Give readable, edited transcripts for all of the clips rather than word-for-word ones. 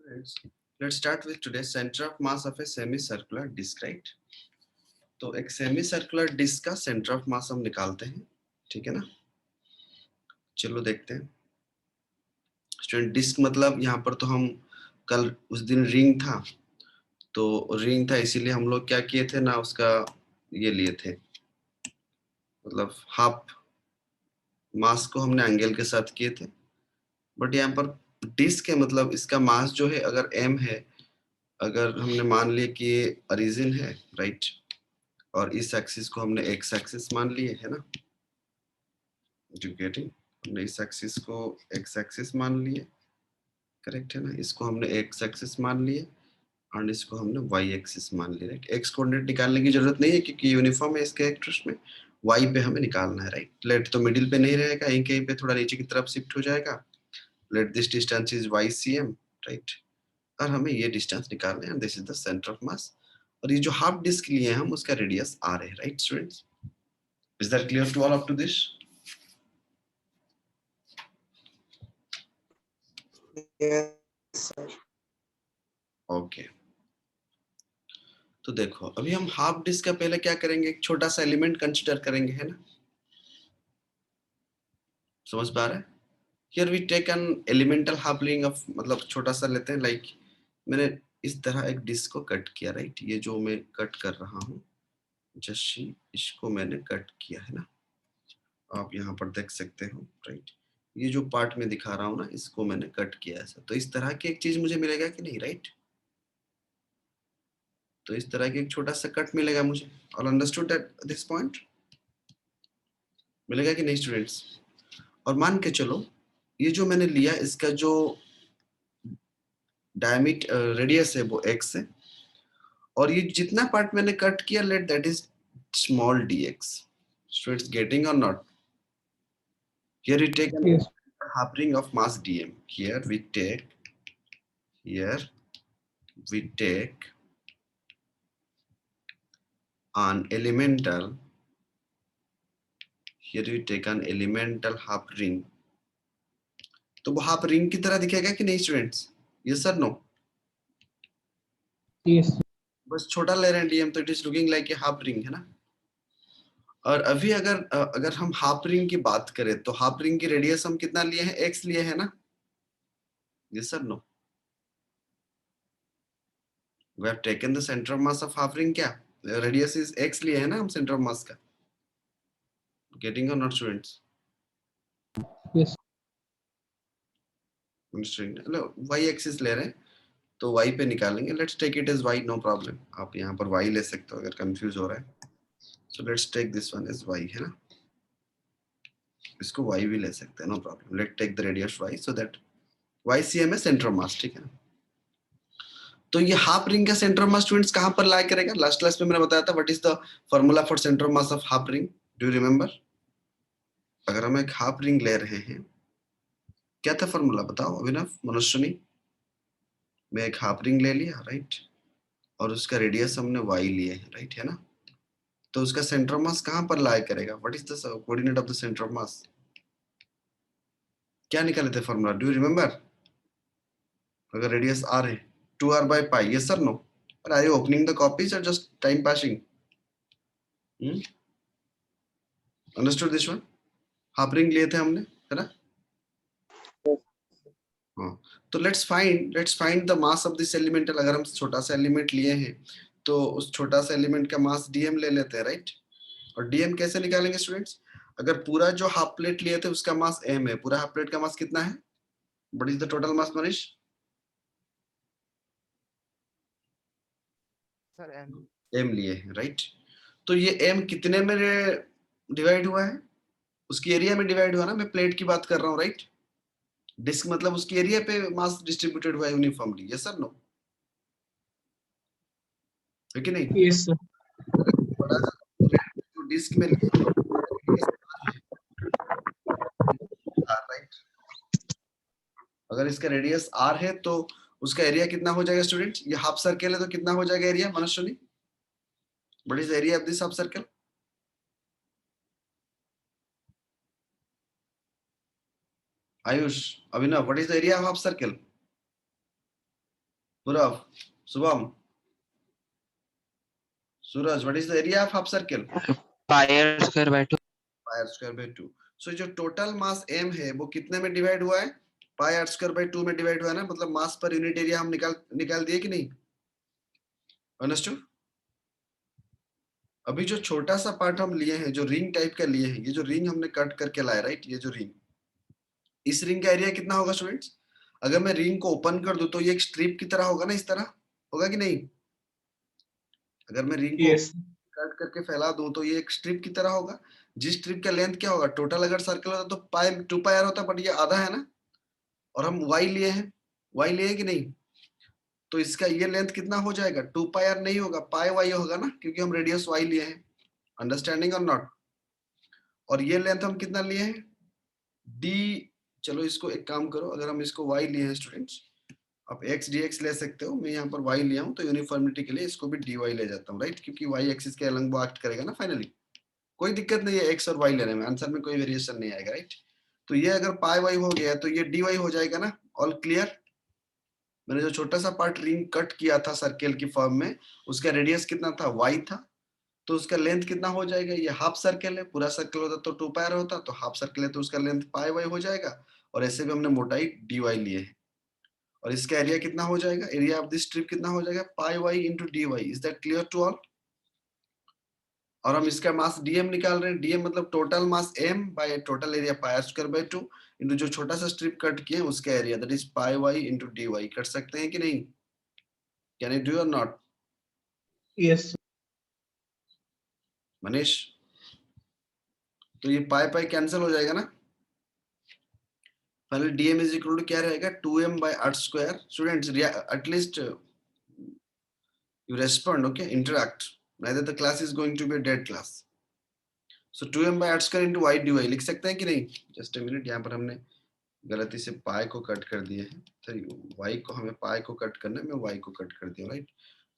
Let's start with today's center of mass of a semicircular disk, right? तो एक सेमीसर्कुलर disc का centre of मास हम निकालते हैं, ठीक है ना? चलो देखते हैं। स्टूडेंट डिस्क मतलब यहाँ पर तो हम कल उस दिन रिंग था, तो रिंग था इसीलिए हम लोग क्या किए थे ना, उसका ये लिए थे, मतलब हाफ मास को हमने एंगल के साथ किए थे। बट यहाँ पर डिस्क है, मतलब इसका मास जो है अगर m है, अगर हमने मान लिया कि ये ओरिजिन है, राइट, और इस एक्सिस को हमने एक्स एक्सिस मान लिए है ना, गेटिंग, हमने इस एक्सिस को एक्स एक्सिस मान लिए, करेक्ट है ना, इसको हमने एक्स एक्सिस मान लिए और इसको हमने वाई एक्सिस मान लिया, राइट। एक्स कोऑर्डिनेट निकालने की जरूरत नहीं है क्योंकि यूनिफॉर्म है इसके कैरेक्टर्स में, वाई पे हमें निकालना है, राइट। लेट तो मिडिल पे नहीं रहेगा, कहीं कहीं पे थोड़ा नीचे की तरफ शिफ्ट हो जाएगा। Let this distance is Y C m, right, और हमें ये डिस्टेंस निकालना है, this is the centre of mass. और ये जो हाफ डिस्क लिए हैं हम, उसका रेडियस आर है, right students. Is that clear to all up to this? Yes, sir. Okay, तो देखो अभी हम हाफ डिस्क का पहले क्या करेंगे, एक छोटा सा एलिमेंट कंसीडर करेंगे, है ना? समझ पा रहे हैं? Here we take an elemental half ring of, मतलब छोटा सा लेते हैं, लाइक मैंने इस तरह एक डिस्क को कट किया, राइट। ये जो मैं कट कर रहा हूँ, जस्ट इसको मैंने कट किया है ना, आप यहाँ पर देख सकते हो, राइट। ये जो पार्ट में दिखा रहा हूँ ना, इसको मैंने कट किया ऐसा, तो इस तरह की एक चीज मुझे मिलेगा कि नहीं, राइट? तो इस तरह की एक छोटा सा कट मिलेगा मुझे। All understood that this point? मिलेगा कि नहीं स्टूडेंट्स? और मान के चलो ये जो मैंने लिया, इसका जो डायमीटर रेडियस है वो x है, और ये जितना पार्ट मैंने कट किया, let that is small dx. Students getting or not? Here we take an Yes. half ring of mass dm. Here we take an elemental, here we take an elemental half ring. तो वो half ring की तरह दिखेगा कि नहीं students? Yes sir no? Yes. बस छोटा ले रहे हैं डीएम, तो it is looking like a half ring, है ना? और अभी अगर हम हाफ रिंग की बात करें, तो हाफ रिंग की रेडियस हम कितना लिए हैं, एक्स लिए हैं ना? Yes sir no? We have taken the centre of mass of half ring, क्या रेडियस इज एक्स लिए है ना हम सेंटर ऑफ मास का? Getting or not students? Yes. Y axis ले रहे हैं, तो वाई पे निकालेंगे, let's take it as y, no problem. आप यहाँ पर वाई ले सकते हो अगर कंफ्यूज हो रहा है, so let's take this one as y, है ना? इसको वाई भी ले सकते हैं, no problem. Let take the radius y, so that Y C m है सेंटर ऑफ मास, ठीक है ना? तो ये हाफ रिंग का सेंटर ऑफ मास स्टूडेंट्स कहां पर लाई करेगा? लास्ट क्लास में मैंने बताया था what is the formula for centre of mass of half ring, do you remember? अगर हम एक हाफ रिंग ले रहे हैं, क्या था फार्मूला बताओ अभिनव, मनोश्रनी? मैं एक हाफ रिंग ले लिया, राइट, और उसका रेडियस हमने वाई लिए है, राइट, है ना? तो उसका सेंटर ऑफ मास कहां पर लाई करेगा? What is the coordinate of the centre of mass? क्या निकाले थे फार्मूला, डू यू रिमेंबर? अगर रेडियस आर है, 2r/π, yes sir no? Are you opening the copies और just time passing? Understood this one? Half ring लिए थे हमने, है ना? हाँ, तो let's find the mass of this elemental. अगर हम छोटा सा एलिमेंट लिए हैं, तो उस छोटा सा एलिमेंट का मास डीएम ले लेते हैं, राइट। और डीएम कैसे निकालेंगे स्टूडेंट्स? अगर पूरा जो हाफ प्लेट लिए थे उसका मास एम है, पूरा हाफ प्लेट का मास कितना है? What is the total mass Manish? Sir m. M लिए हैं, राइट। तो ये एम कितने में डिवाइड हुआ है? उसकी एरिया में डिवाइड हुआ ना, मैं प्लेट की बात कर रहा हूँ, राइट। डिस्क मतलब उसकी एरिया पे मास डिस्ट्रीब्यूटेड हुआ है यूनिफॉर्मली, यस सर नो? है कि नहीं? Yes, sir. बड़ा जो डिस्क में लिए, राइट, अगर इसका रेडियस आर है तो उसका एरिया कितना हो जाएगा स्टूडेंट? ये हाफ सर्कल है तो कितना हो जाएगा area, Manoshwani? What is the area of this half circle? Ayush, Abhinav, what is the area of half circle? Purav, Subham, Suraj, what is the area of half circle? pi r square by 2. Pi r square by 2. So जो total mass m है वो कितने में divide हुआ है? पाई r square by 2 में divide हुआ है ना, मतलब मास पर यूनिट एरिया हम निकाल दिए कि नहीं? अंडरस्टूड? अभी जो छोटा सा पार्ट हम लिए हैं, जो रिंग टाइप का लिए हैं, ये जो रिंग हमने कट करके लाए, राइट, ये जो रिंग, इस रिंग का एरिया कितना होगा स्टूडेंट्स? अगर मैं रिंग को ओपन कर दूं तो ये एक स्ट्रिप की तरह होगा ना, इस तरह होगा कि नहीं? अगर मैं रिंग को Yes. कट करके फैला दूं तो ये एक स्ट्रिप की तरह होगा। जिस स्ट्रिप का लेंथ क्या होगा? टोटल अगर सर्कल होता तो पाई 2 पाई आर होता, बट ये आधा है ना, और हम y लिए हैं, y लिए कि नहीं, तो इसका ये लेंथ कितना हो जाएगा? 2 पाई आर नहीं होगा, पाई y होगा ना, क्योंकि हम रेडियस y लिए हैं। अंडरस्टैंडिंग और नॉट? और ये लेंथ हम कितना लिए हैं? d। चलो इसको एक काम करो, अगर हम इसको y लिए हैं स्टूडेंट्स, आप x dx ले सकते हो, मैं यहाँ पर y लिया हूँ तो यूनिफॉर्मिटी के लिए इसको भी dy ले जाता हूँ, राइट, क्योंकि y एक्सिस के अलग वो एक्ट करेगा ना फाइनली। कोई दिक्कत नहीं है x और y लेने में, आंसर में कोई वेरिएशन नहीं आएगा, राइट। तो ये अगर पाई y हो गया तो ये dy हो जाएगा ना। All clear? मैंने जो छोटा सा पार्ट रिंग कट किया था सर्कल की फॉर्म में, उसका रेडियस कितना था? y था, तो उसका लेंथ कितना हो जाएगा? ये हाफ सर्कल है, पूरा सर्कल होता तो 2 पाई होता, तो हाफ सर्कल है तो उसका लेंथ पाई y हो जाएगा, और ऐसे भी हमने मोटाई dy लिए है, और इसका एरिया कितना हो जाएगा? एरिया ऑफ दिस स्ट्रिप कितना हो जाएगा? Pi y into d y. Is that clear to all? और हम इसका मास dm निकाल रहे हैं। dm मतलब total mass m by total area pi r square by 2 into जो छोटा सा स्ट्रिप कट किए उसका area, that is pi y into d y. कर सकते हैं कि नहीं? Can you do or not? Yes. Manish, तो ये पाई पाई कैंसिल हो जाएगा ना, finally dm is equal to क्या रहेगा? 2m by r square. Students at least you respond, okay, interact, neither the class is going to be a dead class. So 2m by r square into y dy लिख सकते हैं कि नहीं? Just a minute, यहाँ पर हमने गलती से पाई को कट कर दिए हैं, तो y को हमें पाई को कट करना है, मैं y को कट कर दिया, राइट।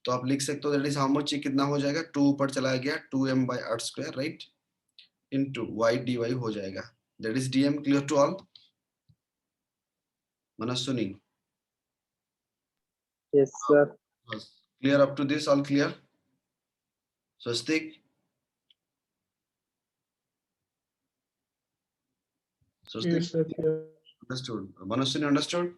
तो आप लिख सकते हो दैट इज हाउ मच, कितना हो जाएगा? 2 ऊपर चला गया, 2m by r square, right, into y dy हो जाएगा, that is dm। Clear to all? Manaswini, Yes, sir. Clear up to this? All clear? Swastik, Swastik, Yes, sir. Clear. understood? Manaswini, understood?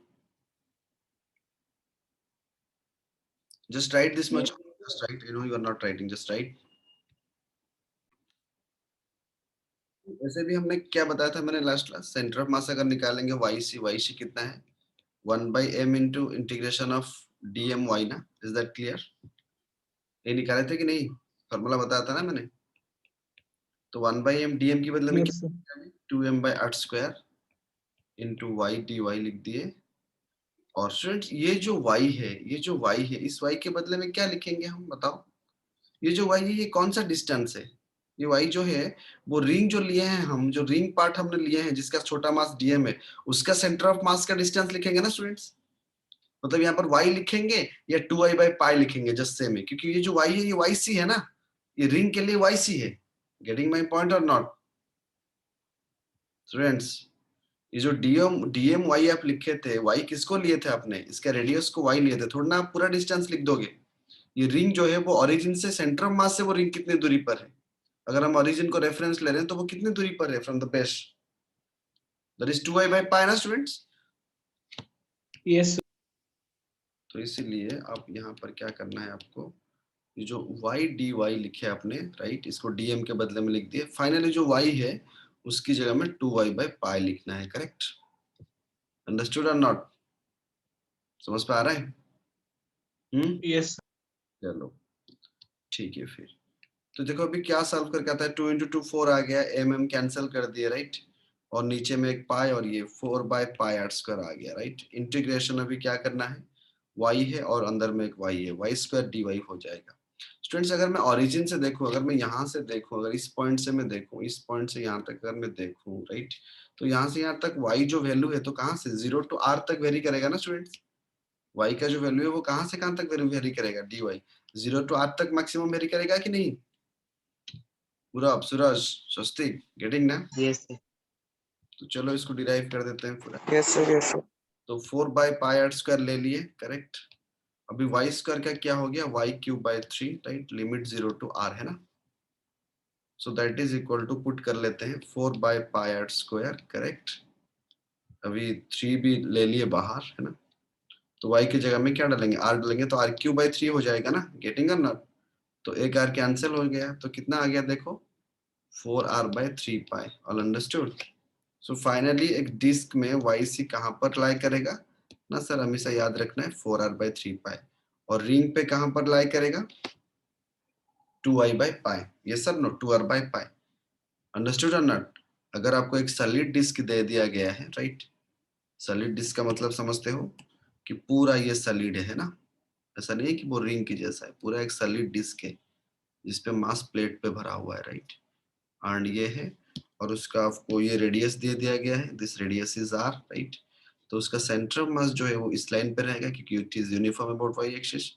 Just write this much. Just write. You know you are not writing. Just write. वैसे भी हमने क्या बताया था मैंने last class? Centre of mass अगर निकालेंगे y c कितना है? 1/m into integration of dm y ना। Is that clear? ये निकाले थे कि नहीं? फॉर्मूला बताया था ना मैंने। तो 1/m डीएम के बदले में Yes, sir. क्या? 2m by r square into y d y लिख दिए। और स्टूडेंट्स ये जो y है, ये जो y है, इस y के बदले में क्या लिखेंगे हम? बताओ। ये जो y है ये कौन सा डिस्टेंस है? ये y जो है वो रिंग जो लिए हैं हम, जो रिंग पार्ट हमने लिए हैं जिसका छोटा मास dm है, उसका सेंटर ऑफ मास का डिस्टेंस लिखेंगे ना स्टूडेंट्स। मतलब यहाँ पर y लिखेंगे या 2i by पाई लिखेंगे, जस्ट सेम है, क्योंकि ये जो y है ये yc है ना, ये रिंग के लिए yc है। गेटिंग माय पॉइंट और नॉट स्टूडेंट्स? ये जो डीएम वाई आप लिखे थे, y किसको लिए थे आपने? इसका रेडियस को y लिए थे, थोड़ा ना आप पूरा डिस्टेंस लिख दोगे। ये रिंग जो है वो ओरिजिन से, सेंटर ऑफ मास से वो रिंग कितनी दूरी पर है? अगर हम ओरिजिन को रेफरेंस ले रहे हैं तो वो कितनी दूरी पर है from the base? That is 2i by पाई ना स्टूडेंट्स। Yes, sir. तो इसीलिए आप यहाँ पर क्या करना है आपको, ये जो y dy लिखे आपने, राइट, इसको dm के बदले में लिख दिए। फाइनली जो y है उसकी जगह में 2i by पाई लिखना है, करेक्ट? Understood or not? समझ पे आ रहा है? Yes, sir. चलो ठीक है फिर। तो देखो अभी क्या सॉल्व करके आता है, 2 इंटू 2 4 आ गया, एम कैंसिल कर दिए, राइट, और नीचे में एक पाई और ये 4 बाय पाई आर स्क्वायर आ गया, राइट। इंटीग्रेशन अभी क्या करना है, y है और अंदर में एक y है, y स्क्वायर डी वाई हो जाएगा। स्टूडेंट्स अगर मैं ओरिजिन से देखूं, अगर मैं यहाँ से देखूं, अगर इस पॉइंट से मैं देखूं, इस पॉइंट से यहाँ तक अगर मैं देखूं, राइट, तो यहाँ से यहाँ तक y जो वैल्यू है तो कहाँ से 0 टू r तक वेरी करेगा ना स्टूडेंट्स। y का जो वैल्यू है वो कहाँ से कहाँ तक वेरी करेगा? dy 0 टू r तक मैक्सिमम वेरी करेगा कि नहीं? पूरा सूरज, स्वस्तिक, गेटिंग ना? Yes, sir. तो चलो इसको डिराइव कर देते हैं पूरा। Yes, sir. Yes, sir. तो 4 बाय पाई आर स्क्वायर ले लिए, करेक्ट, अभी वाई स्क्वायर का क्या हो गया, y cube by 3, right, limit 0 to r है ना। So that is equal to, put कर लेते हैं 4 by pi r square, correct. अभी 3 भी ले लिए बाहर है ना, तो y की जगह में क्या डालेंगे, r डालेंगे, तो r क्यूब बाय 3 हो जाएगा ना, गेटिंग और नॉट। तो एक r कैंसिल हो गया, तो कितना आ गया देखो, 4r by 3 pi, all understood. So finally एक डिस्क में वाई सी कहाँ पर लाई करेगा ना सर, हमेशा याद रखना है 4r बाय 3 पाई, और रिंग पे कहाँ पर लाई करेगा, 2i बाय पाई, ये sir no, 2r by pi, understood or not. अगर आपको एक सॉलिड डिस्क दे दिया गया है, राइट, सॉलिड डिस्क का मतलब समझते हो कि पूरा ये सॉलिड है ना, ऐसा नहीं है कि वो रिंग की जैसा है, पूरा एक सॉलिड डिस्क है जिसपे मास प्लेट पे भरा हुआ है, राइट, एंड ये है, और उसका आपको ये रेडियस दे दिया गया है, this radius is R, right. तो उसका सेंटर ऑफ मास जो है वो इस लाइन पे रहेगा क्योंकि it is uniform about Y axis,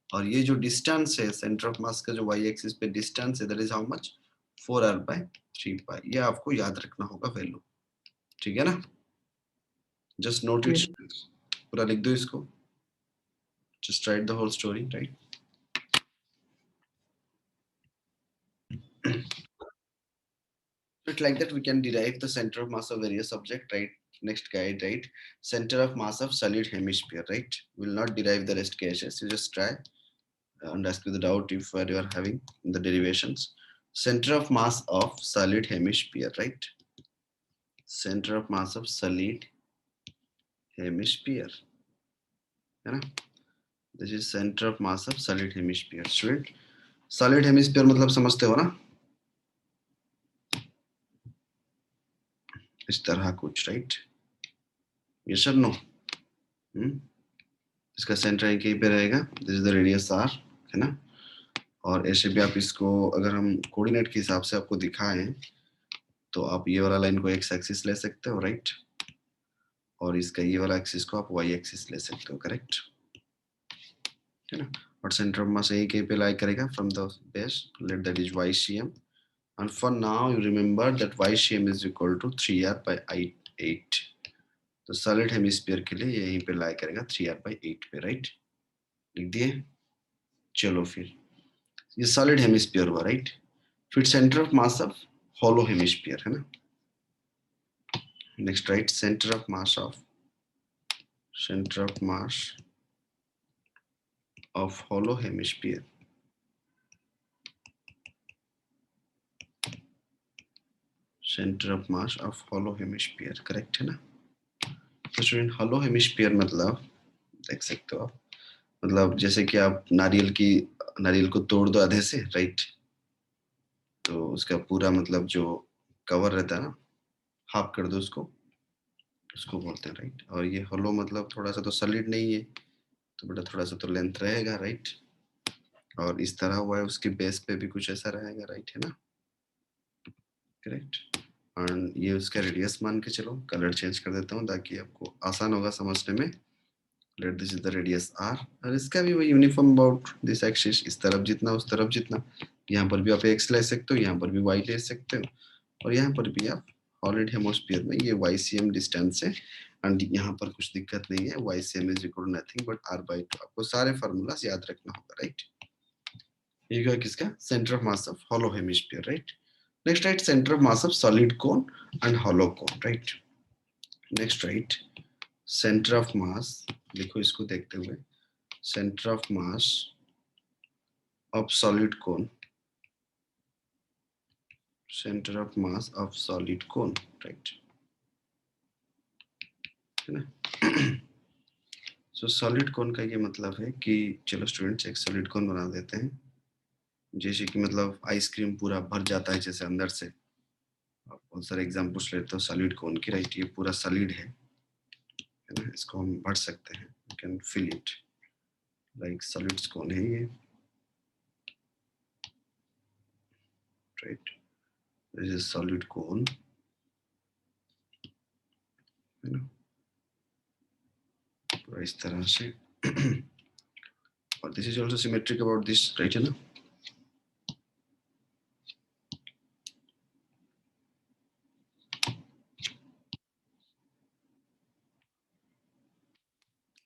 और ये जो डिस्टेंस है सेंटर ऑफ मास का जो वाई एक्सिस पे डिस्टेंस है, that is how much, 4r by 3 pi, ये आपको याद रखना होगा वैल्यू, ठीक है ना। Just note it, Yes. पूरा लिख दो इसको, just write the whole story, right. But like that we can derive the center of mass of various object, right. Next guide, right, center of mass of solid hemisphere, right. Will not derive the rest cases, you just try and ask me the doubt if you are having the derivations. Center of mass of solid hemisphere, right, center of mass of solid hemisphere है ना, this is center of mass of solid hemisphere. Student, solid hemisphere मतलब समझते हो ना, इस तरह कुछ, right, yes और नो। इसका सेंटर कहीं पे रहेगा, this is the radius are, है ना। और ऐसे भी आप इसको अगर हम कोऑर्डिनेट के हिसाब से आपको दिखाएं तो आप ये वाला लाइन को एक्स एक्सिस ले सकते हो, राइट, और इसका ये वाला एक्सिस को आप वाई एक्सिस ले सकते हो, करेक्ट, है ना। और सेंटर ऑफ मास यही कहीं पे लाई करेगा from the base, let that is Y C M, and for now you remember that Y C M is equal to 3r by 8। तो सॉलिड हेमिस्फीयर के लिए यहीं पे लाई करेगा 3r बाई 8 पे, राइट, लिख दिए। चलो फिर ये सॉलिड हेमिस्फीयर हुआ, राइट। फिर centre of mass of hollow hemisphere है ना, next right, centre of mass of hollow hemisphere, center of mass of hollow hemisphere, correct है ना। तो स्टूडेंट hollow hemisphere मतलब देख सकते हो आप, मतलब जैसे कि आप नारियल को तोड़ दो आधे से, राइट, तो उसका पूरा मतलब जो कवर रहता है ना, हाफ कर दो उसको, उसको बोलते हैं, राइट। और ये होलो मतलब थोड़ा सा तो सॉलिड नहीं है, तो बेटा थोड़ा सा तो लेंथ रहेगा, राइट, और इस तरह हुआ है, उसके बेस पे भी कुछ ऐसा रहेगा, राइट, है ना, करेक्ट। एंड ये उसका रेडियस मान के चलो, कलर चेंज कर देता हूँ ताकि आपको आसान होगा समझने में। Let this is the radius R, और इसका भी वही यूनिफॉर्म अबाउट दिस एक्सिस, इस तरफ जितना उस तरफ जितना, यहाँ पर भी आप एक्स ले सकते हो, यहाँ पर भी वाई ले सकते हो, और यहाँ पर भी आप सॉलिड हेमिस्फीयर में ये वाई सी एम डिस्टेंस है, एंड यहाँ पर कुछ दिक्कत नहीं है, Y C M is equal to nothing but R by 2। आपको सारे फार्मूलास याद रखना होगा, राइट। ये क्या, किसका, centre of mass of hollow hemisphere, right. Next right, centre of mass of solid cone and hollow cone, right. Next right, centre of मास, देखो इसको देखते हुए, center of mass of solid cone, center of mass of solid cone, right, है ना। सो solid कोन का ये मतलब है कि चलो स्टूडेंट्स एक सॉलिड कोन बना देते हैं, जैसे कि मतलब आइसक्रीम पूरा भर जाता है जैसे अंदर से, आप बहुत सारे एग्जाम पूछ लेते हो सॉलिड कोन की, राइट, ये पूरा सॉलिड है ना, इसको हम भर सकते हैं, you can fill it like solid cone है ये, right, this is solid cone, है ना, पूरा इस तरह से। और this is also symmetric about this, right, है ना।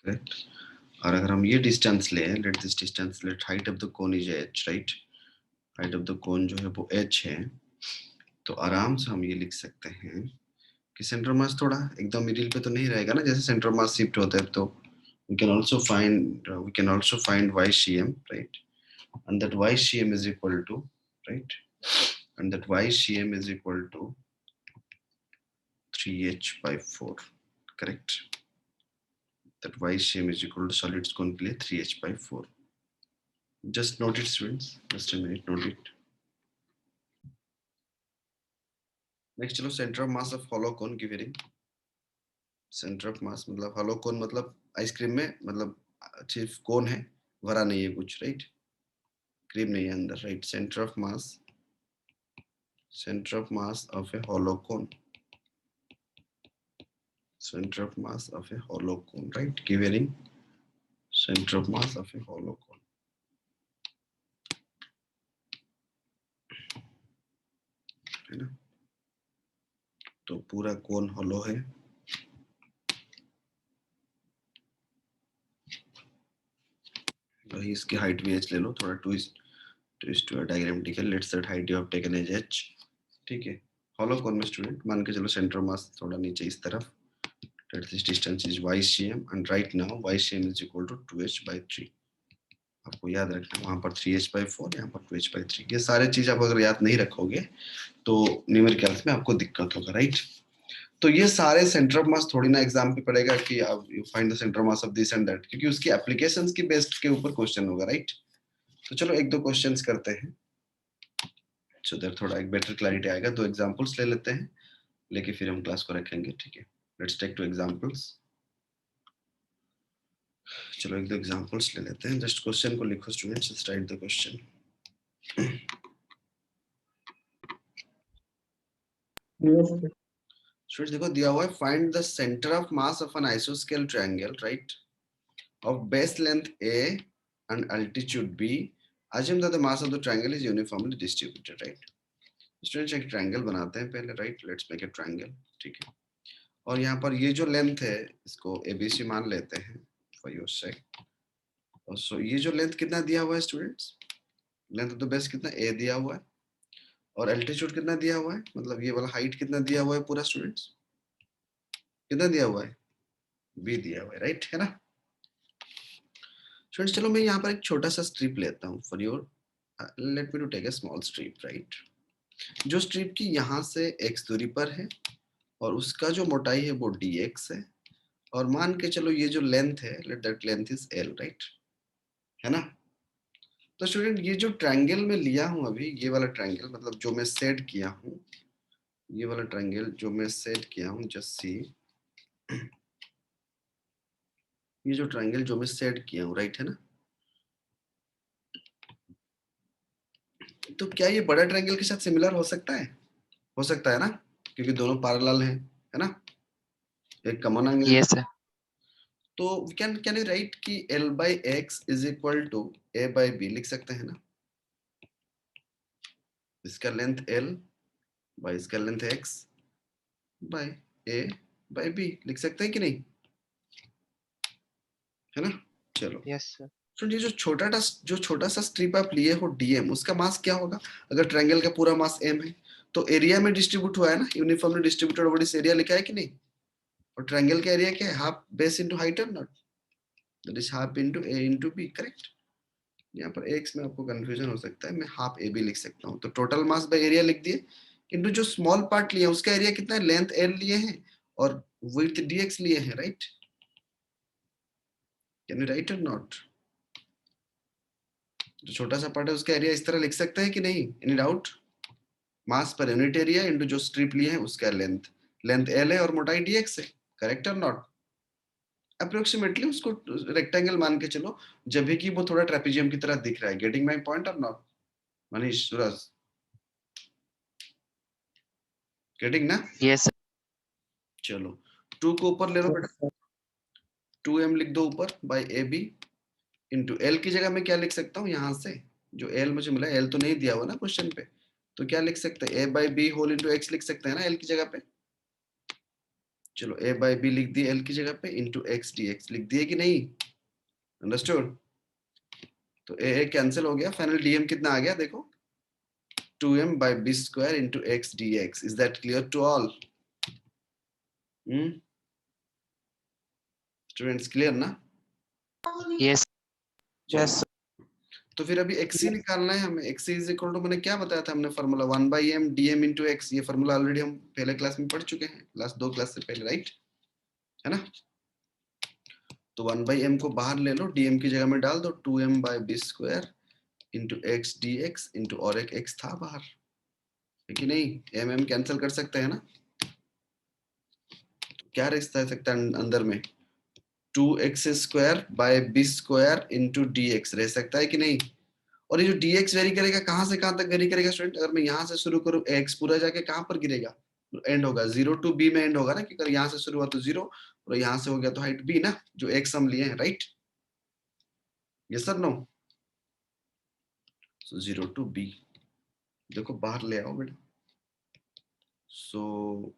करेक्ट। और अगर हम ये डिस्टेंस ले, let this distance, let height of the cone is h, right, height of the cone जो है वो h है, तो आराम से हम ये लिख सकते हैं कि सेंटर मास थोड़ा एकदम मिडिल पे तो नहीं रहेगा ना, जैसे सेंटर मास शिफ्ट होता है, तो we can also find YCM, right, and that YCM is equal to, right, and that YCM is equal to 3h by 4, correct, that YCM is equal to solids cone के लिए 3h by 4. Just note it, students, just a minute, note it. Next चलो, center of mass of hollow cone given. Centre of मास मतलब hollow cone मतलब ice cream में, मतलब सिर्फ कोन है, भरा नहीं है कुछ, राइट, क्रीम नहीं है अंदर, right, centre of mass of A hollow cone, center of mass of a hollow cone, right, given center of mass of a hollow cone, है ना, तो पूरा कोन hollow है, वही इसकी हाइट भी h ले लो, थोड़ा ट्विस्ट हुआ डायग्राम, ठीक है, let's that height you have taken as h, ठीक है, hollow cone में स्टूडेंट मान के चलो सेंटर मास थोड़ा नीचे इस तरफ, that this distance is YCM, and right now YCM is equal to 2h by 3. आपको याद रखना, वहां पर 3h by 4, यहाँ पर 2h by 3. ये सारे चीज आप अगर याद नहीं रखोगे तो न्यूमेरिकल्स में आपको दिक्कत होगा, राइट. तो ये सारे सेंटर ऑफ मास थोड़ी ना एग्जाम पे पड़ेगा कि आप you find the centre mass of this and that, क्योंकि उसकी एप्लीकेशंस की बेस्ड के ऊपर क्वेश्चन होगा, राइट. तो चलो एक दो क्वेश्चंस करते हैं, सो दैट थोड़ा एक बेटर क्लैरिटी आएगा. दो एग्जांपल्स ले लेते हैं, लेके फिर हम क्लास को रखेंगे, ठीक है. Let's take two examples. चलो एक दो एग्जांपल्स ले लेते हैं. जस्ट क्वेश्चन को लिखो students, just write the question. Yes, sir. Students देखो दिया हुआ है, find the centre of mass of an आइसोस्केल triangle, right, of base length a and altitude b. Assume that the mass of the triangle is uniformly distributed, right. Students एक triangle बनाते हैं पहले, right, let's make a triangle, ठीक है. और यहाँ पर ये जो लेंथ है इसको ABC मान लेते हैं फॉर योर सेक. और सो ये जो लेंथ कितना दिया हुआ है students, length of the base कितना a दिया हुआ है, और एल्टीट्यूड कितना दिया हुआ है, मतलब ये वाला हाइट कितना दिया हुआ है पूरा स्टूडेंट्स, कितना दिया हुआ है, b दिया हुआ है, राइट, है ना. स्टूडेंट्स चलो मैं यहाँ पर एक छोटा सा स्ट्रिप लेता हूँ for your, let me to take a small strip, right, जो स्ट्रिप की यहाँ से x दूरी पर है, और उसका जो मोटाई है वो dx है, और मान के चलो ये जो लेंथ है, let that length is l, right, है ना. तो स्टूडेंट ये जो ट्रायंगल में लिया हूँ अभी, ये वाला ट्रायंगल मतलब जो मैं सेट किया हूँ, ये वाला ट्रायंगल जो मैं सेट किया हूँ, जस्ट सी, ये जो ट्रायंगल जो मैं सेट किया हूँ, राइट, है ना. तो क्या ये बड़ा ट्रायंगल के साथ सिमिलर हो सकता है, हो सकता है ना, क्योंकि दोनों पैरेलल हैं, है ना, एक कॉमन एंगल. Yes, sir. तो कैन यू राइट कि L by x is equal to A by B लिख सकते हैं ना. इसका लेंथ L बाय इसका length x by A by B लिख सकते हैं कि नहीं, है ना. चलो Yes, sir. तो ये जो छोटा सा स्ट्रिप आप लिए हो dm, उसका मास क्या होगा, अगर ट्रायंगल का पूरा मास m है तो एरिया में डिस्ट्रीब्यूट हुआ है ना, uniformly distributed over this area लिखा है कि नहीं. और ट्रायंगल का एरिया क्या है, हाफ बेस इनटू हाइट और not, that is half into a into b, correct. यहाँ पर x में आपको कंफ्यूजन हो सकता है, मैं हाफ ए बी लिख सकता हूँ, तो टोटल मास बाय एरिया लिख दिए, इनटू जो स्मॉल पार्ट लिए उसका एरिया कितना है, लेंथ l लिए हैं और विड्थ dx लिए हैं, राइट. कैन यू राइट और नॉट, जो छोटा सा पार्ट है उसका एरिया इस तरह लिख सकते हैं कि नहीं, एनी डाउट. मास पर यूनिट एरिया इनटू जो स्ट्रिप लिए हैं उसका लेंथ, लेंथ l है और मोटाई dx है, करेक्ट और नॉट. अप्रोक्सीमेटली उसको रेक्टेंगल मान के चलो, जब भी कि वो थोड़ा ट्रेपेजियम की तरह दिख रहा है. गेटिंग माय पॉइंट और नॉट, मनीष, सूरज, गेटिंग ना. Yes, sir. चलो 2 को ऊपर ले लो बेटा, Yes, sir. 2m लिख दो ऊपर by A B, into L की जगह मैं क्या लिख सकता हूँ, यहाँ से जो एल मुझे मिला, एल तो नहीं दिया हुआ ना क्वेश्चन पे, तो क्या लिख सकते हैं, a by b whole into x लिख सकते हैं ना एल की जगह पे. चलो ए बाई बी लिख दिए एल की जगह पे, इंटू एक्स डी एक्स लिख दिए कि नहीं. अंडरस्टूड? तो ए कैंसिल हो गया, फाइनल डीएम कितना आ गया देखो, 2m by b square into x dx. Is that clear to all? Students clear ना? Yes. चलो, तो फिर अभी xc निकालना है हमें। xc इज इक्वल टू, मैंने क्या बताया था हमने formula, 1 by m dm into x। ये फॉर्मूला ऑलरेडी हम पहले क्लास में पढ़ चुके हैं, लास्ट 2 क्लास से पहले, राइट है ना? तो 1 by m को बाहर ले लो, dm की जगह में डाल दो 2m by b square into x dx into, और एक x था बाहर, है कि नहीं? m कैंसिल कर सकते हैं ना? क्या रह सकता है अंदर में? 2x square by B square into D X रह सकता है कि नहीं? और ये जो dx वेरी करेगा, कहां से कहां तक वेरी करेगा स्टूडेंट? अगर मैं यहां से शुरू करूं, x पूरा जाके कहां पर गिरेगा? एंड होगा 0 to b में एंड होगा ना, क्योंकि यहां से शुरू हुआ तो 0 और यहां से हो गया तो हाइट b ना, जो x हम लिए हैं, right? Yes sir no? So 0 to b, देखो बाहर ले आओ बेटा। सो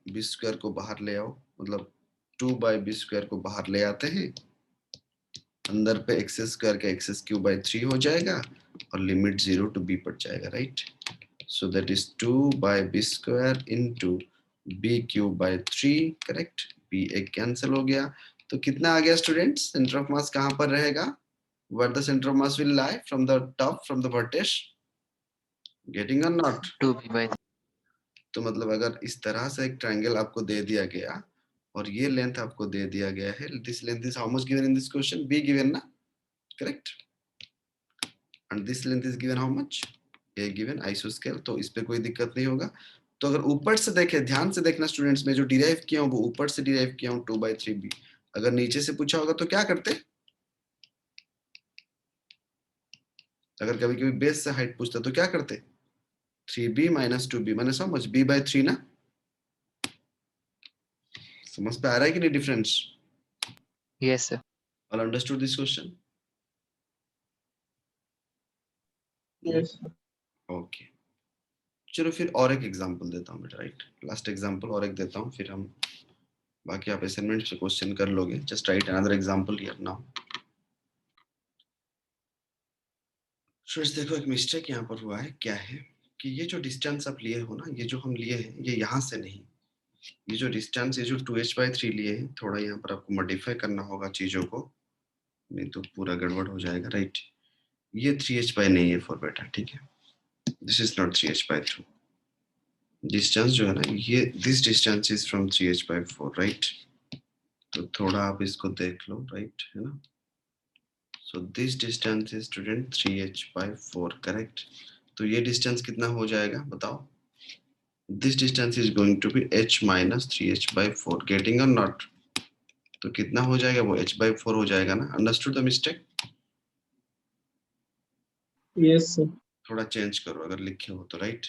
बी स्क्वायर को बाहर ले आओ, मतलब 2 बाय बी स्क्वायर को बाहर ले आते हैं, अंदर पे एक्स स्क्वायर का एक्स क्यूब बाय 3 हो जाएगा और लिमिट 0 to b पड़ जाएगा, right? So that is 2 by B square into B cube by 3, correct? b एक कैंसिल हो गया, तो कितना आ गया स्टूडेंट्स? सेंटर ऑफ मास कहां पर रहेगा? where the center of mass will lie? from the top, from the vertex, getting or not? 2b by तो मतलब अगर इस तरह से एक ट्रायंगल आपको दे दिया गया और ये लेंथ आपको दे दिया गया है, this length is how much given in this question? b given ना, correct? And this length is given how much? a given आइसोस्केल, तो इस पे कोई दिक्कत नहीं होगा। तो अगर ऊपर से देखे, ध्यान से देखना स्टूडेंट्स, में जो डिराइव किया हूं वो ऊपर से डिराइव किया हूं 2/3b। अगर नीचे से पूछा होगा तो क्या करते? अगर कभी कभी बेस से हाइट पूछता तो क्या करते? 3b minus 2b मैंने समझ b/3 ना? समझ पे आ रहा है कि नहीं difference? Yes, sir. All understood this question? Yes. Okay, चलो फिर और एक एग्जांपल देता हूँ बेटा, राइट? लास्ट एग्जांपल और एक देता हूँ, फिर हम बाकी आप असाइनमेंट से क्वेश्चन कर लोगे। Just right another example here now. Students देखो, एक मिस्टेक यहाँ पर हुआ है। क्या है कि ये जो डिस्टेंस आप लिए हो ना, ये जो हम लिए हैं, ये यहाँ से नहीं, ये जो डिस्टेंस, ये जो 2h/3 लिए हैं, थोड़ा यहाँ पर आपको मॉडिफाई करना होगा चीजों को, नहीं तो पूरा गड़बड़ हो जाएगा, राइट? ये 3h नहीं है 4 बेटा, ठीक है? This is not 3h/3। Distance जो है ना, ये this distance is from 3h/4, right? तो थोड़ा आप इसको देख लो, राइट, है ना? So this distance is student 3h/4, correct? तो ये डिस्टेंस कितना हो जाएगा बताओ? This distance is going to be h minus 3h/4, getting or not? तो कितना हो जाएगा? वो h/4 हो जाएगा ना? Understood the mistake? Yes, sir. थोड़ा चेंज करो अगर लिखे हो तो, राइट?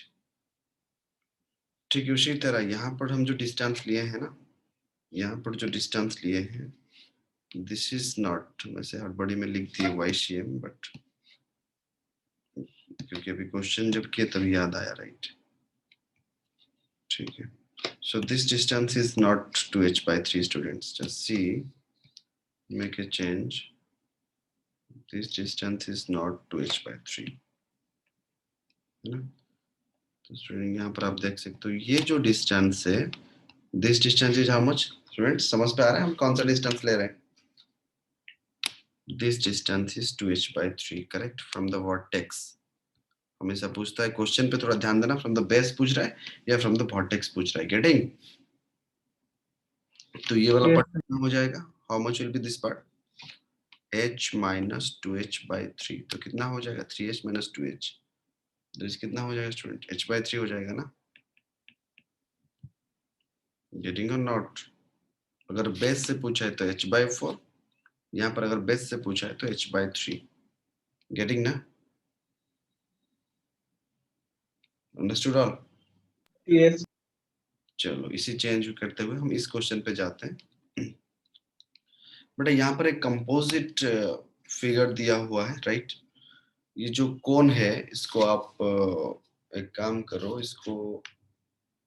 ठीक है, उसी तरह यहाँ पर हम जो डिस्टेंस लिए हैं ना, यहाँ पर जो डिस्टेंस लिए हैं, दिस इज नॉट, वैसे हड़बड़ी में लिख दिए YCM, बट क्योंकि अभी क्वेश्चन जब किए तभी याद आया, राइट? ठीक है, so this distance is not 2h/3 students, just see, make a change, this distance is not 2h/3, है ना? तो स्टूडेंट यहाँ पर आप देख सकते हो, ये जो डिस्टेंस है, this distance is how much? Student समझ पे आ रहा है हम कौन सा डिस्टेंस ले रहे हैं? This distance is 2h/3, correct? From the vertex. हमेशा पूछता है क्वेश्चन पे, थोड़ा ध्यान देना, फ्रॉम द बेस पूछ रहा है या फ्रॉम द वर्टेक्स पूछ रहा है, गेटिंग? तो ये वाला Yes, पार्ट sir. कितना हो जाएगा? How much will be this part? h minus 2h/3, तो कितना हो जाएगा? 3h minus 2h, तो इस कितना हो जाएगा स्टूडेंट? h/3 हो जाएगा ना? Getting or not? अगर बेस से पूछा है तो h/4, यहाँ पर अगर बेस से पूछा है तो h/3, गेटिंग ना? Understood all? Yes. चलो इसी चेंज करते हुए हम इस क्वेश्चन पे जाते हैं। बेटा यहाँ पर एक कंपोजिट फिगर दिया हुआ है, राइट? ये जो कोन है, इसको आप एक काम करो, इसको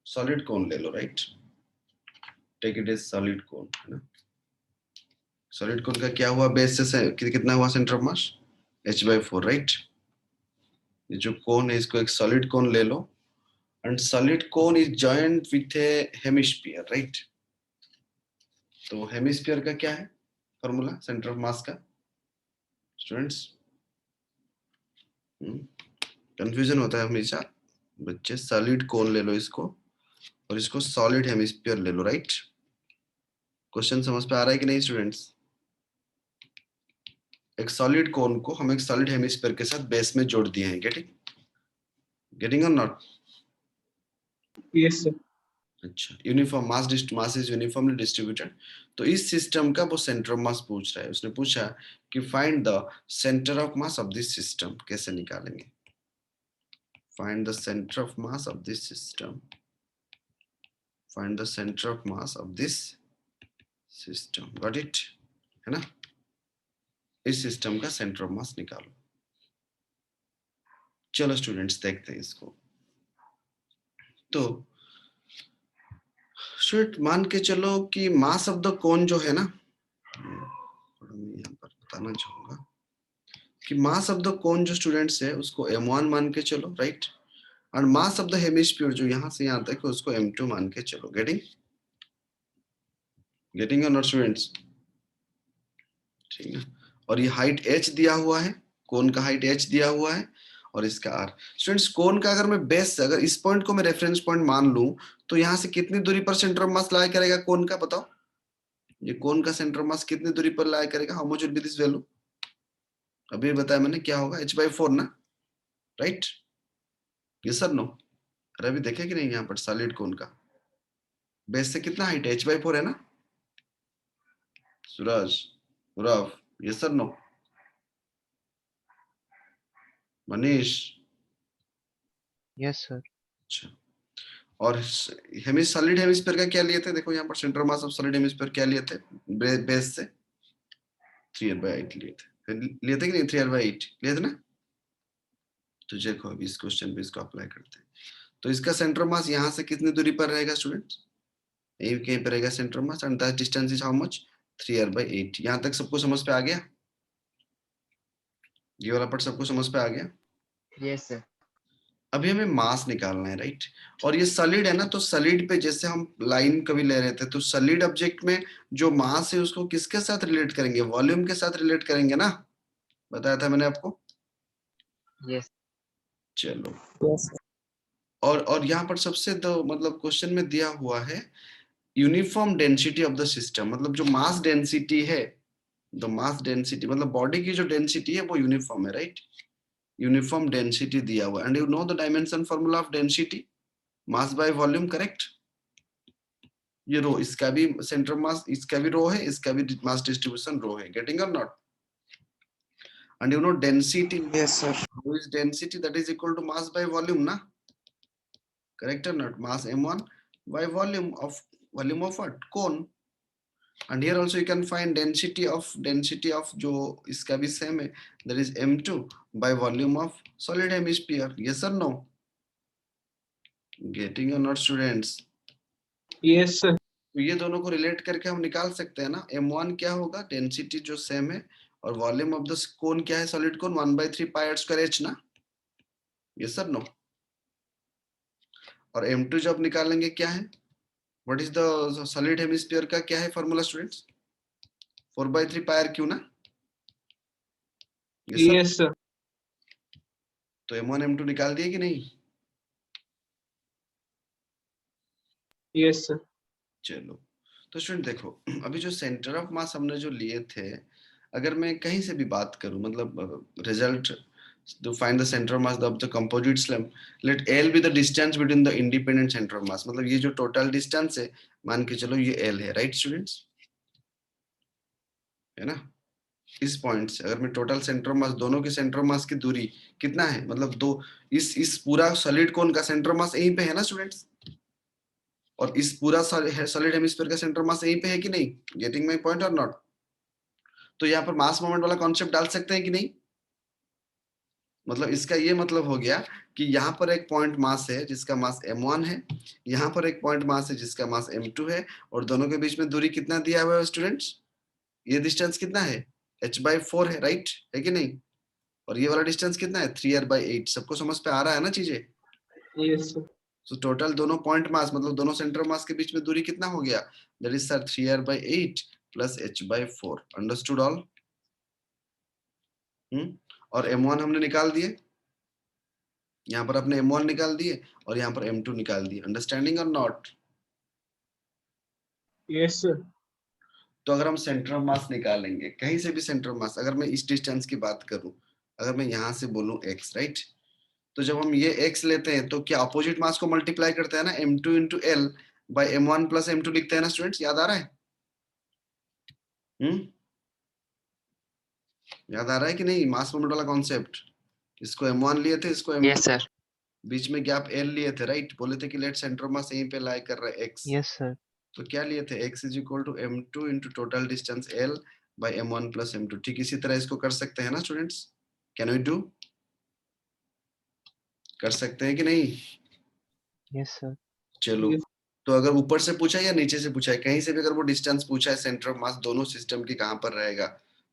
सॉलिड कोन ले लो, right? Take it as solid cone, है ना? सॉलिड कोन का क्या हुआ, बेस से कितना हुआ centre of mass, h/4, right. ये जो कोन है इसको एक सॉलिड कोन ले लो, and solid cone is joint with a hemisphere, right. तो हेमिस्फीयर का क्या है फॉर्मूला सेंटर ऑफ मास का स्टूडेंट्स? कंफ्यूजन होता है हमेशा बच्चे। सॉलिड कोन ले लो इसको, और इसको सॉलिड हेमिस्फीयर ले लो, राइट। क्वेश्चन समझ पे आ रहा है कि नहीं स्टूडेंट्स? एक सॉलिड कोन को हम एक सॉलिड हेमिस्फीयर के साथ बेस में जोड़ दिए हैं, getting or not? Yes, sir. अच्छा, uniform mass is uniformly distributed. तो इस सिस्टम का वो सेंटर ऑफ मास पूछ रहा है। उसने पूछा कि find the centre of mass of this system, कैसे निकालेंगे? Find the centre of mass of this system, find the centre of mass of this system, got it, है ना। इस सिस्टम का सेंटर ऑफ मास निकालो। चलो स्टूडेंट्स देखते हैं इसको। तो स्टूडेंट मान के चलो कि मास ऑफ द कोन जो है ना, मैं यहाँ पर बताना चाहूंगा कि मास ऑफ द कोन जो स्टूडेंट्स है उसको m1 मान के चलो, राइट। और मास ऑफ द हेमिस्फीयर जो यहाँ से यहाँ तक है उसको m2 मान के चलो। Getting or not students? ठीक है। और ये हाइट h दिया हुआ है, कोन का हाइट h दिया हुआ है, और इसका r। स्टूडेंट्स कोन का अगर मैं बेस, अगर इस पॉइंट को मैं रेफरेंस पॉइंट मान लूं, तो यहाँ से कितनी दूरी पर सेंटर ऑफ मास लाई करेगा कोन का, बताओ? ये कोन का सेंटर ऑफ मास कितनी दूरी पर लाई करेगा? How much will be this value? अभी बताया मैंने, क्या होगा, h/4 ना, राइट। ये सर नो? अरे अभी देखे कि नहीं, यहाँ पर सॉलिड कोन का बेस से कितना हाइट है, h/4 है ना सूरज, रफ? ये sir no? Manish? Yes, sir. अच्छा, और सॉलिड हेमिस्फीयर का क्या लिए थे? देखो यहाँ पर centre mass of solid hemisphere क्या लिए थे बेस से? 3r/8 लिए थे। फिर लिए थे कि नहीं? 3r/8 लिए थे ना। तो देखो अभी इस क्वेश्चन पे इसको अप्लाई करते हैं। तो इसका सेंटर मास यहाँ से कितनी दूरी पर रहेगा स्टूडेंट्स? यही कहीं पर रहेगा centre mass, and that distance is how much? 3r/8। यहाँ तक सबको समझ पे आ गया? ये वाला पार्ट सबको समझ पे आ गया? Yes, sir. अभी हमें मास निकालना है, राइट। और ये सॉलिड है ना, तो सॉलिड पे जैसे हम लाइन कभी ले रहे थे, तो सॉलिड ऑब्जेक्ट में जो मास है उसको किसके साथ रिलेट करेंगे? वॉल्यूम के साथ रिलेट करेंगे ना, बताया था मैंने आपको। Yes. चलो, Yes, sir. और यहाँ पर सबसे तो मतलब क्वेश्चन में दिया हुआ है uniform density of the system, मतलब जो मास डेंसिटी है, द मास डेंसिटी मतलब बॉडी की जो डेंसिटी है वो यूनिफॉर्म है, राइट। यूनिफॉर्म डेंसिटी दिया हुआ, and you know the dimension formula of density, mass by volume, correct. ये रो, इसका भी सेंटर मास, इसका भी रो है, इसका भी मास डिस्ट्रीब्यूशन रो है, getting or not? And you know density, Yes, sir. who is density, that is equal to mass by volume na, correct or not? Mass m1 by volume of what? Cone. And here also you can find density of जो इसका भी same है, that is m2 by volume of solid hemisphere, yes or no? Getting or not students? Yes, sir. तो ये दोनों को relate करके हम निकाल सकते हैं ना, m1 क्या होगा, डेंसिटी जो सेम है, और वॉल्यूम ऑफ द कोन क्या है, सॉलिड कोन, 1/3 पाई h ना, यस सर नो? और m2 जब निकालेंगे क्या है, what is the solid hemisphere का क्या है फॉर्मूला स्टूडेंट्स? 4/3 पाई r क्यू ना, यस सर? Yes, sir. तो m1 m2 निकाल दिए कि नहीं? Yes, sir. चलो, तो स्टूडेंट देखो, अभी जो सेंटर ऑफ मास हमने जो लिए थे, अगर मैं कहीं से भी बात करूं, मतलब result to find the center of mass of the composite slab, let L be the distance between the independent center of mass, मतलब ये जो टोटल डिस्टेंस है मान के चलो ये L है, राइट स्टूडेंट्स, है ना। इस पॉइंट से अगर मैं टोटल सेंटर ऑफ मास, दोनों के सेंटर ऑफ मास की दूरी कितना है, मतलब दो, इस पूरा सॉलिड कोन का सेंटर ऑफ मास यहीं पे है ना स्टूडेंट्स, और इस पूरा सॉलिड हेमिस्फीयर का सेंटर मास यहीं पे है कि नहीं? गेटिंग माय पॉइंट और नॉट? तो यहाँ पर मास मोमेंट वाला कॉन्सेप्ट डाल सकते हैं कि नहीं? मतलब इसका ये मतलब हो गया कि यहाँ पर एक पॉइंट मास है जिसका मास m1 है, यहाँ पर एक पॉइंट मास है जिसका मास m2 है, और दोनों के बीच में दूरी कितना दिया हुआ है स्टूडेंट्स? ये डिस्टेंस कितना है, h/4 है, राइट है कि नहीं? और ये वाला डिस्टेंस कितना है, 3r/8। सबको समझ पे आ रहा है ना चीजें? Yes, sir. तो टोटल दोनों पॉइंट मास मतलब दोनों सेंटर मास के बीच में दूरी कितना हो गया, that is sir 3r/8 plus h/4। Understood all? और m1 हमने निकाल दिए, यहाँ पर अपने m1 निकाल दिए और यहाँ पर m2 निकाल दिए। अंडरस्टैंडिंग और नॉट? Yes, sir. तो अगर हम सेंटर ऑफ मास निकालेंगे कहीं से भी सेंटर ऑफ मास, अगर मैं इस डिस्टेंस की बात करूं, अगर मैं यहाँ से बोलूं x, राइट, तो जब हम ये x लेते हैं तो क्या अपोजिट मास को मल्टीप्लाई करते हैं ना, m2 into L by m1 plus m2 लिखते हैं ना स्टूडेंट्स, याद आ रहा है? याद आ रहा है कि नहीं मास मोमेंट वाला कॉन्सेप्ट? इसको m1 लिए थे, इसको m2, Yes, sir. बीच में गैप l लिए थे, राइट? बोले थे कि लेट सेंटर ऑफ मास यहीं पे लाई कर रहा है x। Yes, sir. तो क्या लिए थे, x is equal to m2 into total distance l by m1 plus m2। ठीक इसी तरह इसको कर सकते हैं ना स्टूडेंट्स? Can we do? कर सकते हैं कि नहीं? Yes, sir. चलो, Yes. तो अगर ऊपर से पूछा है या नीचे से पूछा है, कहीं से भी अगर वो डिस्टेंस पूछा है सेंटर ऑफ मास दोनों सिस्टम की कहां पर रहेगा,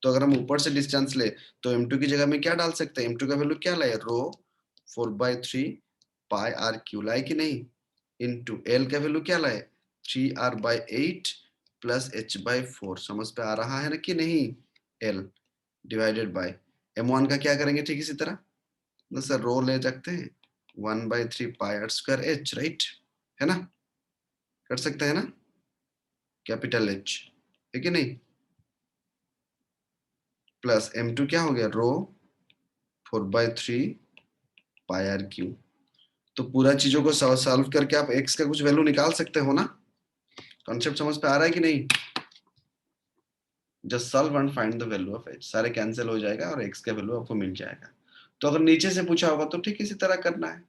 तो अगर हम ऊपर से डिस्टेंस ले तो m2 की जगह में क्या डाल सकते हैं, m2 का वैल्यू क्या लाए, रो 4/3 पाई आर क्यू लाए कि नहीं, इनटू l का वैल्यू क्या लाए, 3r/8 प्लस h/4। समझ पे आ रहा है ना कि नहीं? l डिवाइडेड बाय m1 का क्या करेंगे, ठीक इसी तरह ना सर, रो ले सकते हैं 1/3 पाई आर स्क्वायर h, राइट है ना? कर सकते हैं ना, कैपिटल H है कि नहीं? प्लस m2 क्या हो गया, रो 4/3 पाई आर क्यू। तो पूरा चीजों को सॉल्व करके आप x का कुछ वैल्यू निकाल सकते हो ना? कॉन्सेप्ट समझ पे आ रहा है कि नहीं? Just solve and find the value of h। सारे कैंसिल हो जाएगा और x का वैल्यू आपको मिल जाएगा। तो अगर नीचे से पूछा होगा तो ठीक इसी तरह करना है।